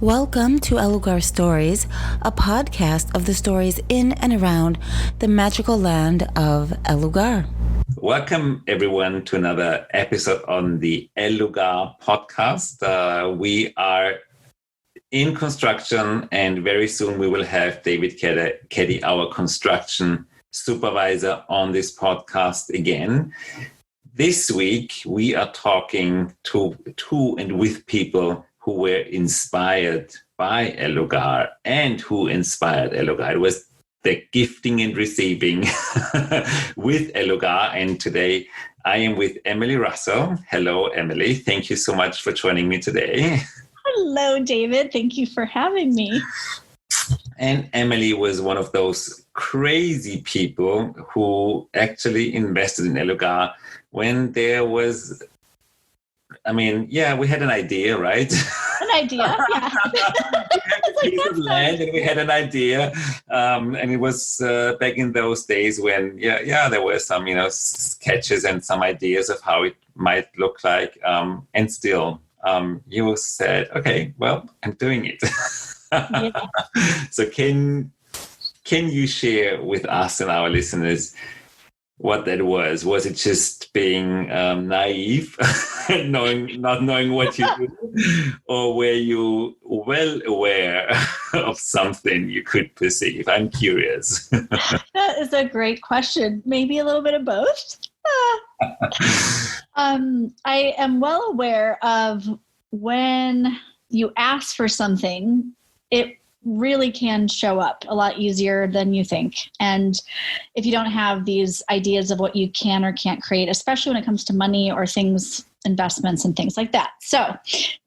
Welcome to Lugar Stories, a podcast of the stories in and around the magical land of Lugar. Welcome, everyone, to another episode on the Lugar podcast. We are in construction, and very soon we will have David Keddy, our construction supervisor, on this podcast again. This week, we are talking to and with people who were inspired by Lugar and who inspired Lugar. It was the gifting and receiving with Lugar. And today I am with Emily Russell. Hello, Emily. Thank you so much for joining me today. Hello, David. Thank you for having me. And Emily was one of those crazy people who actually invested in Lugar when there was, we had an idea, right? An idea, yeah. We had a piece of land and we had an idea. And it was back in those days when, there were some, sketches and some ideas of how it might look like. And still, you said, okay, well, I'm doing it. Yeah. So can you share with us and our listeners what that was? Was it just being naive, not knowing what you do, or were you well aware of something you could perceive? I'm curious. That is a great question. Maybe a little bit of both. I am well aware of when you ask for something, it really can show up a lot easier than you think. And if you don't have these ideas of what you can or can't create, especially when it comes to money or things, investments and things like that. So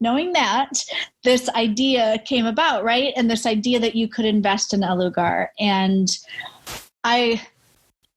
knowing that, this idea came about, right? And this idea that you could invest in Lugar. And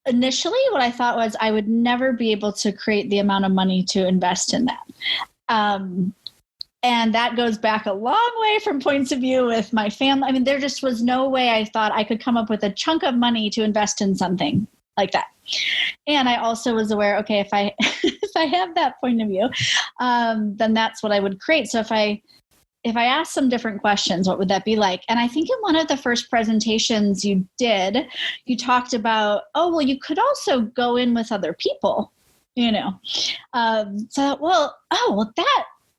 initially what I thought was I would never be able to create the amount of money to invest in that. And that goes back a long way from points of view with my family. I mean, there just was no way I thought I could come up with a chunk of money to invest in something like that. And I also was aware, okay, if I have that point of view, then that's what I would create. So if I asked some different questions, what would that be like? And I think in one of the first presentations you did, you talked about, you could also go in with other people,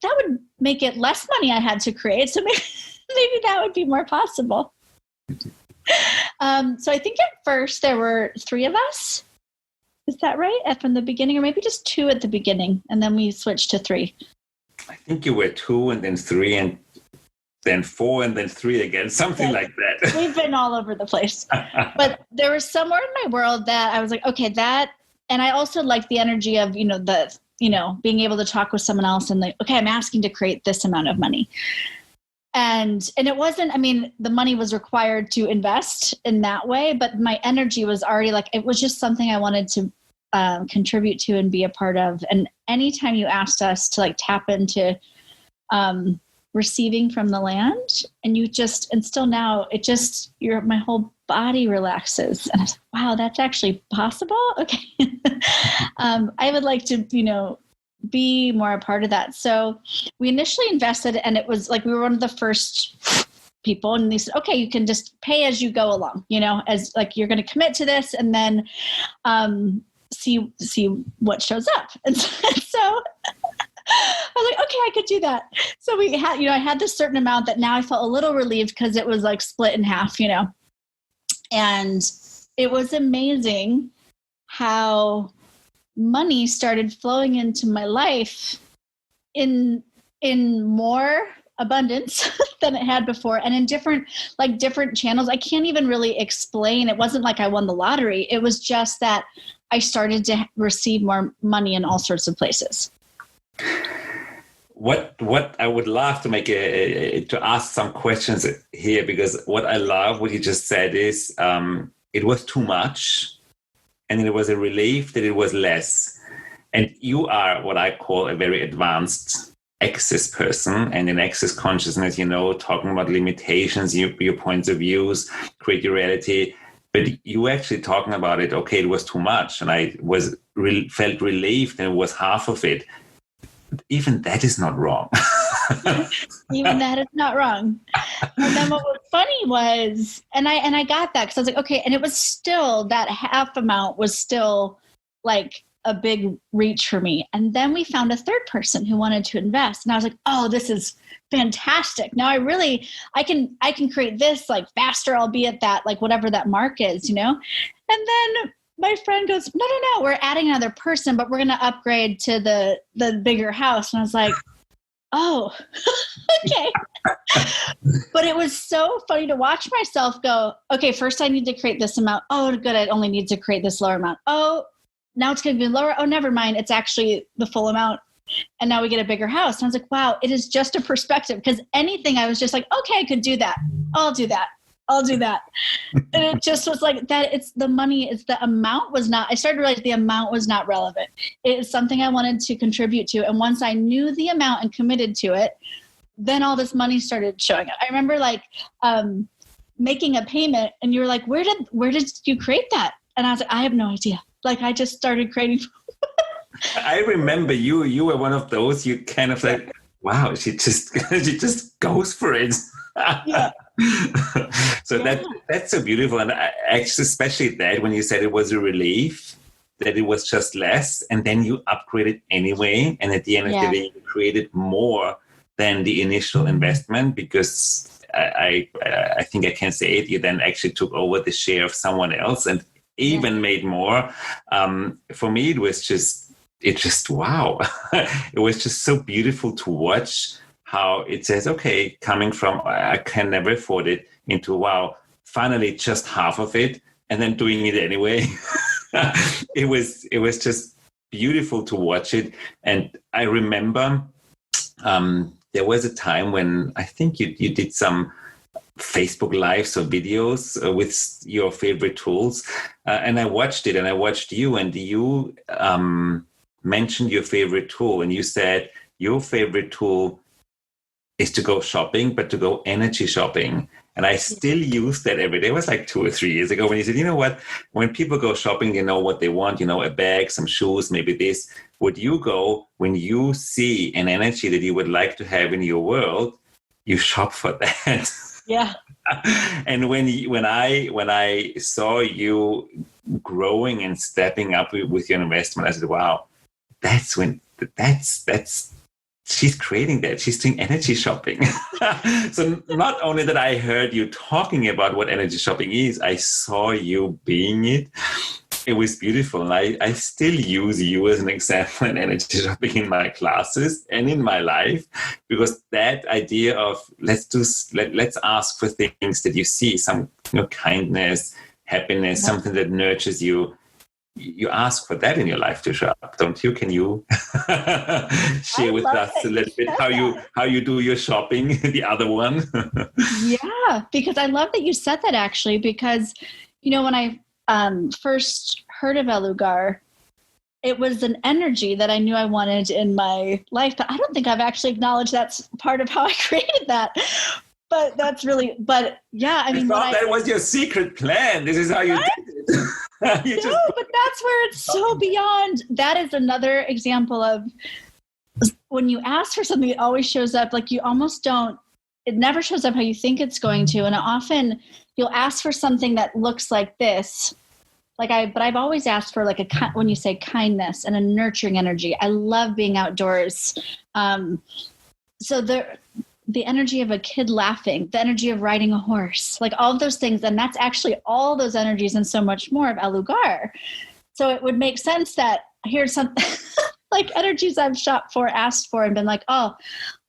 that would make it less money I had to create. So maybe that would be more possible. So I think at first there were 3 of us. Is that right? From the beginning, or maybe just 2 at the beginning, and then we switched to 3. I think you were 2 and then 3 and then 4 and then 3 again, something like that. We've been all over the place. But there was somewhere in my world that I was like, okay, that, and I also like the energy of, being able to talk with someone else and like, okay, I'm asking to create this amount of money. And it wasn't, the money was required to invest in that way, but my energy was already like, it was just something I wanted to contribute to and be a part of. And anytime you asked us to like tap into receiving from the land, and still now my whole body relaxes. And I was like, wow, that's actually possible. Okay. I would like to, be more a part of that. So we initially invested, and it was like, we were one of the first people, and they said, okay, you can just pay as you go along, as like, you're going to commit to this and then see what shows up. And so I was like, okay, I could do that. So we had, I had this certain amount that now I felt a little relieved because it was like split in half, and it was amazing how money started flowing into my life in more abundance than it had before, and in different channels. I can't even really explain. It wasn't like I won the lottery. It was just that I started to receive more money in all sorts of places. What I would love to to ask some questions here, because what I love what you just said is it was too much, and it was a relief that it was less. And you are what I call a very advanced access person, and in access consciousness, talking about limitations, your points of views, create your reality. But you actually talking about it, okay, it was too much, and I felt relieved, and it was half of it. Even that is not wrong. Even that is not wrong. And then what was funny was, and I got that because I was like, okay, and it was still, that half amount was still like a big reach for me. And then we found a third person who wanted to invest. And I was like, oh, this is fantastic. Now I can create this like faster, albeit that like whatever that mark is, you know? And then my friend goes, no, we're adding another person, but we're going to upgrade to the bigger house. And I was like, oh, okay. But it was so funny to watch myself go, okay, first I need to create this amount. Oh, good. I only need to create this lower amount. Oh, now it's going to be lower. Oh, never mind. It's actually the full amount. And now we get a bigger house. And I was like, wow, it is just a perspective. Because anything I was just like, okay, I could do that. I'll do that. And it just was like that. It's the money. It's the amount was not, I started to realize the amount was not relevant. It is something I wanted to contribute to. And once I knew the amount and committed to it, then all this money started showing up. I remember like making a payment and you were like, where did you create that? And I was like, I have no idea. Like I just started creating. I remember you were one of those, you kind of like, wow, she just goes for it. Yeah. So that's so beautiful. And I, actually, especially that when you said it was a relief that it was just less, and then you upgraded anyway. And at the end of the day, you created more than the initial investment, because I think I can say it. You then actually took over the share of someone else and even made more. For me, it just wow. It was just so beautiful to watch how it says, okay, coming from I can never afford it into wow, finally just half of it, and then doing it anyway. It was just beautiful to watch it. And I remember there was a time when I think you did some Facebook lives or videos with your favorite tools, and I watched it, and I watched you, and you mentioned your favorite tool, and you said your favorite tool is to go shopping, but to go energy shopping. And I still use that every day. It was like 2 or 3 years ago when you said, you know what, when people go shopping, they know what they want, a bag, some shoes, maybe this. Would you go, when you see an energy that you would like to have in your world, you shop for that? Yeah. And when I saw you growing and stepping up with your investment, I said, wow, that's she's creating that. She's doing energy shopping. So not only that I heard you talking about what energy shopping is, I saw you being it. It was beautiful. And I still use you as an example in energy shopping in my classes and in my life, because that idea of let's ask for things that you see, some kindness, happiness, something that nurtures you. You ask for that in your life to shop, don't you? Can you share with us a little bit how you do your shopping, the other one? Yeah, because I love that you said that, actually, because, when I first heard of El Lugar, it was an energy that I knew I wanted in my life, but I don't think I've actually acknowledged that's part of how I created that. But that's really, yeah, I mean, thought that was your secret plan. This is how you did it. But that's where it's so beyond. That is another example of when you ask for something, it always shows up. Like you almost don't, it never shows up how you think it's going to. And often you'll ask for something that looks like this. But I've always asked for when you say kindness and a nurturing energy. I love being outdoors. So the energy of a kid laughing, the energy of riding a horse, like all of those things. And that's actually all those energies and so much more of El Lugar. So it would make sense that here's some like energies I've shopped for, asked for, and been like, oh,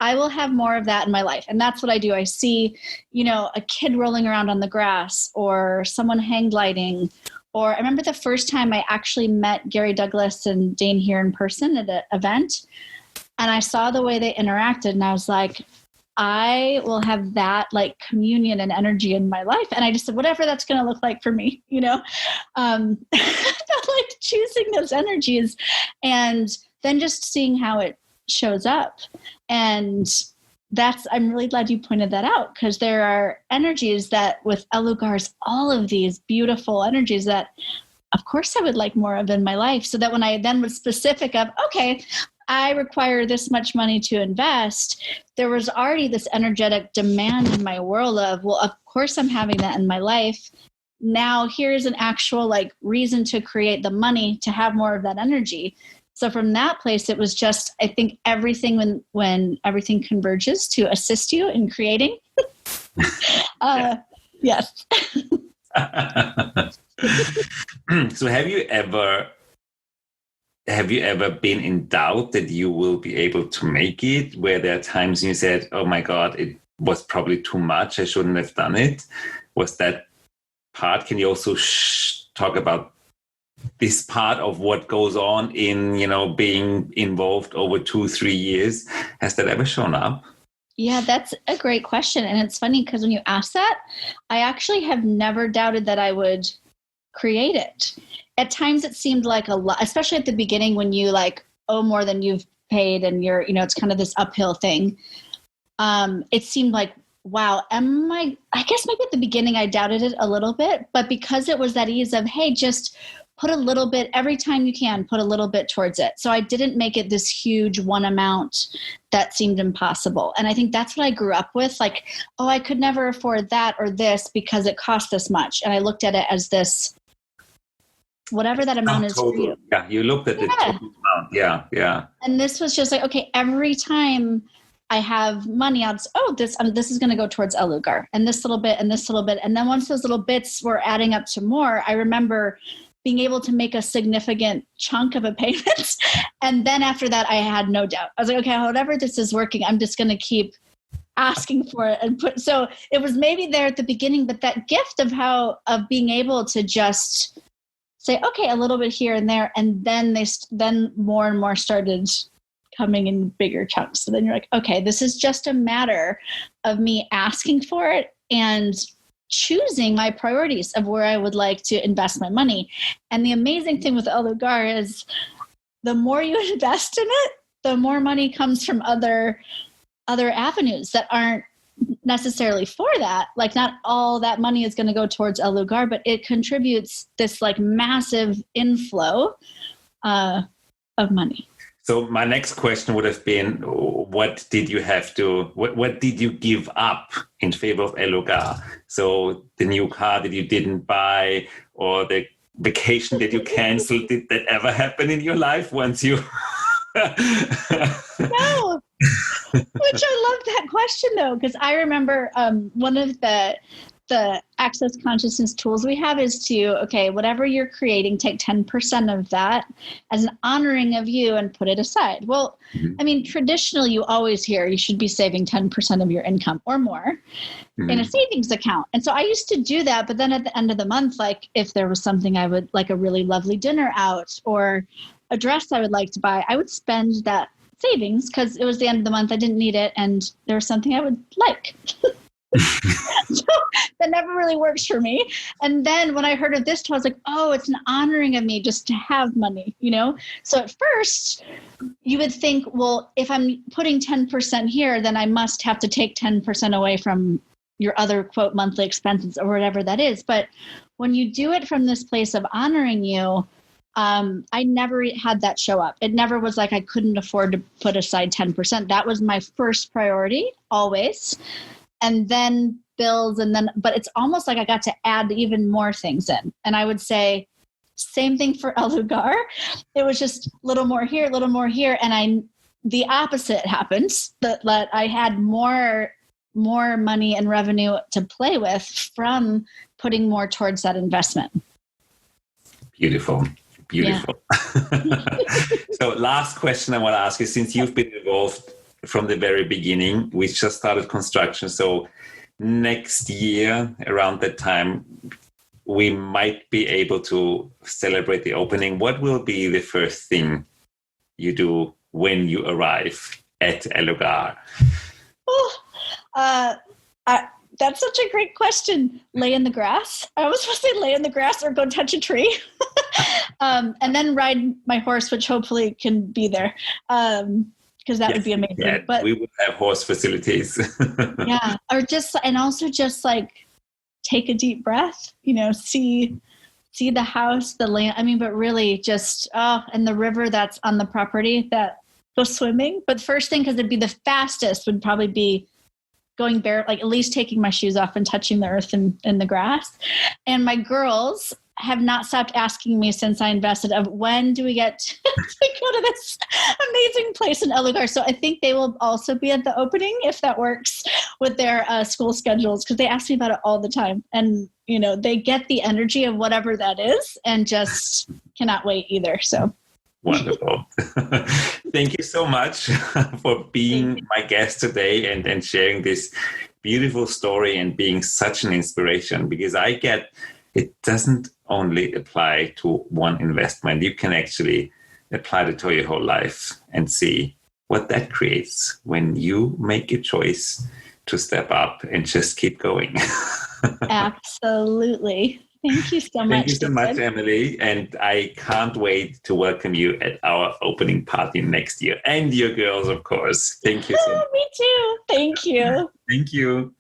I will have more of that in my life. And that's what I do. I see, a kid rolling around on the grass or someone hang gliding. Or I remember the first time I actually met Gary Douglas and Dane here in person at an event. And I saw the way they interacted, and I was like, I will have that like communion and energy in my life. And I just said, whatever that's going to look like for me, like choosing those energies and then just seeing how it shows up. And I'm really glad you pointed that out, because there are energies that with El Lugar's, all of these beautiful energies that of course I would like more of in my life. So that when I then was specific of, okay, I require this much money to invest, there was already this energetic demand in my world of, well, of course I'm having that in my life. Now here's an actual like reason to create the money to have more of that energy. So from that place, it was just, I think everything when everything converges to assist you in creating. Yes. So have you ever been in doubt that you will be able to make it, where there are times you said, oh my God, it was probably too much, I shouldn't have done it? Was that part? Can you also talk about this part of what goes on in, being involved over 2-3 years? Has that ever shown up? Yeah, that's a great question. And it's funny because when you ask that, I actually have never doubted that I would create it. At times it seemed like a lot, especially at the beginning when you like owe more than you've paid and you're, it's kind of this uphill thing. It seemed like, wow, I guess maybe at the beginning I doubted it a little bit, but because it was that ease of, hey, just put a little bit every time you can, put a little bit towards it. So I didn't make it this huge one amount that seemed impossible. And I think that's what I grew up with. Like, oh, I could never afford that or this because it cost this much. And I looked at it as this, whatever that amount is for you. Yeah, you looked at the total amount. Yeah. And this was just like, okay, every time I have money, this is going to go towards El Lugar and this little bit and this little bit. And then once those little bits were adding up to more, I remember being able to make a significant chunk of a payment. And then after that, I had no doubt. I was like, okay, whatever this is working, I'm just going to keep asking for it. So it was maybe there at the beginning, but that gift of being able to just say, okay, a little bit here and there. And then more and more started coming in bigger chunks. So then you're like, okay, this is just a matter of me asking for it and choosing my priorities of where I would like to invest my money. And the amazing thing with El Lugar is the more you invest in it, the more money comes from other avenues that aren't necessarily for that. Like not all that money is going to go towards El Lugar, but it contributes this like massive inflow of money. So my next question would have been, what did you give up in favor of El Lugar? So the new car that you didn't buy or the vacation that you canceled, did that ever happen in your life once you... No. Which I love that question though, because I remember one of the access consciousness tools we have is to, okay, whatever you're creating, take 10% of that as an honoring of you and put it aside. Well, I mean, traditionally you always hear you should be saving 10% of your income or more in a savings account. And so I used to do that, but then at the end of the month, like if there was something I would like a really lovely dinner out or a dress I would like to buy, I would spend that savings because it was the end of the month. I didn't need it. And there was something I would like. So that never really works for me. And then when I heard of this, I was like, oh, it's an honoring of me just to have money, So at first you would think, well, if I'm putting 10% here, then I must have to take 10% away from your other quote monthly expenses or whatever that is. But when you do it from this place of honoring you, I never had that show up. It never was like I couldn't afford to put aside 10%. That was my first priority always. And then bills but it's almost like I got to add even more things in. And I would say same thing for El Lugar. It was just a little more here, and the opposite happened, that I had more money and revenue to play with from putting more towards that investment. Beautiful. Yeah. So last question I want to ask you, since you've been involved from the very beginning, we just started construction. So next year, around that time, we might be able to celebrate the opening. What will be the first thing you do when you arrive at El Lugar? That's such a great question. Lay in the grass. I was supposed to say lay in the grass or go touch a tree. And then ride my horse, which hopefully can be there. Because that would be amazing. Yeah, but we would have horse facilities. Yeah. And also just like take a deep breath, see the house, the land. I mean, but really just, and the river that's on the property, that go swimming. But the first thing, because it'd be the fastest, would probably be going bare, like at least taking my shoes off and touching the earth and the grass. And my girls have not stopped asking me since I invested of when do we get to go to this amazing place in El Lugar. So I think they will also be at the opening if that works with their school schedules, because they ask me about it all the time. And, you know, they get the energy of whatever that is and just cannot wait either. So wonderful. Thank you so much for being my guest today and sharing this beautiful story and being such an inspiration, because I get it doesn't only apply to one investment. You can actually apply it to your whole life and see what that creates when you make a choice to step up and just keep going. Absolutely. Thank you so much. Thank you so much, Emily. And I can't wait to welcome you at our opening party next year. And your girls, of course. Thank you so much. Me too. Thank you. Thank you.